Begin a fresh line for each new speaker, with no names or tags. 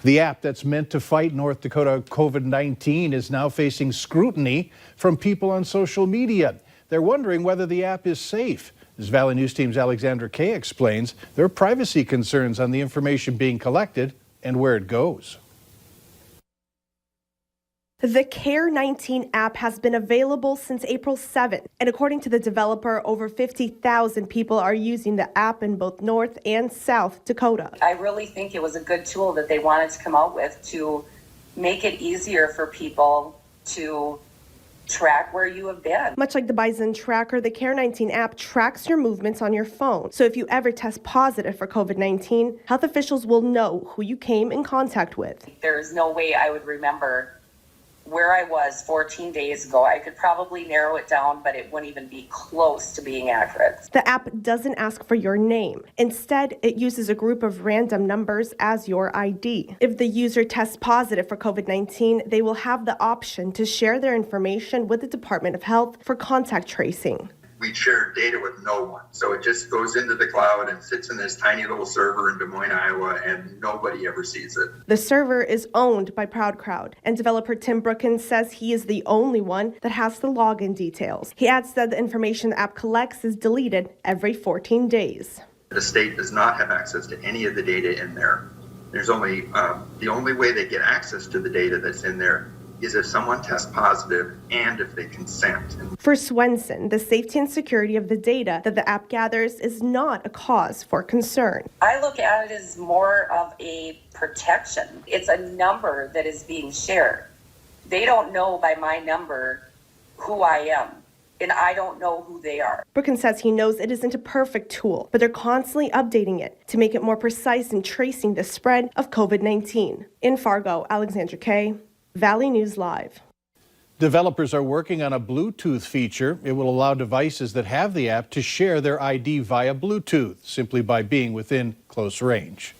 The app that's meant to fight North Dakota COVID-19 is now facing scrutiny from people on social media. They're wondering whether the app is safe. As Valley News Team's Alexandra Kay explains, there are privacy concerns on the information being collected and where it goes.
The Care19 app has been available since April 7th, and according to the developer, over 50,000 people are using the app in both North and South Dakota.
I really think it was a good tool that they wanted to come out with to make it easier for people to track where you have been.
Much like the Bison tracker, the Care19 app tracks your movements on your phone. So if you ever test positive for COVID-19, health officials will know who you came in contact with.
There's no way I would remember where I was 14 days ago. I could probably narrow it down, but it wouldn't even be close to being accurate.
The app doesn't ask for your name. Instead, it uses a group of random numbers as your ID. If the user tests positive for COVID-19, they will have the option to share their information with the Department of Health for contact tracing.
We share data with no one. So it just goes into the cloud and sits in this tiny little server in Des Moines, Iowa, and nobody ever sees it.
The server is owned by ProudCrowd, and developer Tim Brookins says he is the only one that has the login details. He adds that the information the app collects is deleted every 14 days.
The state does not have access to any of the data in there. There's only, the only way they get access to the data that's in there is if someone tests positive and if they consent.
For Swenson, the safety and security of the data that the app gathers is not a cause for concern.
I look at it as more of a protection. It's a number that is being shared. They don't know by my number who I am, and I don't know who they are.
Brookins says he knows it isn't a perfect tool, but they're constantly updating it to make it more precise in tracing the spread of COVID-19. In Fargo, Alexandra Kay, Valley News Live.
Developers are working on a Bluetooth feature. It will allow devices that have the app to share their ID via Bluetooth simply by being within close range.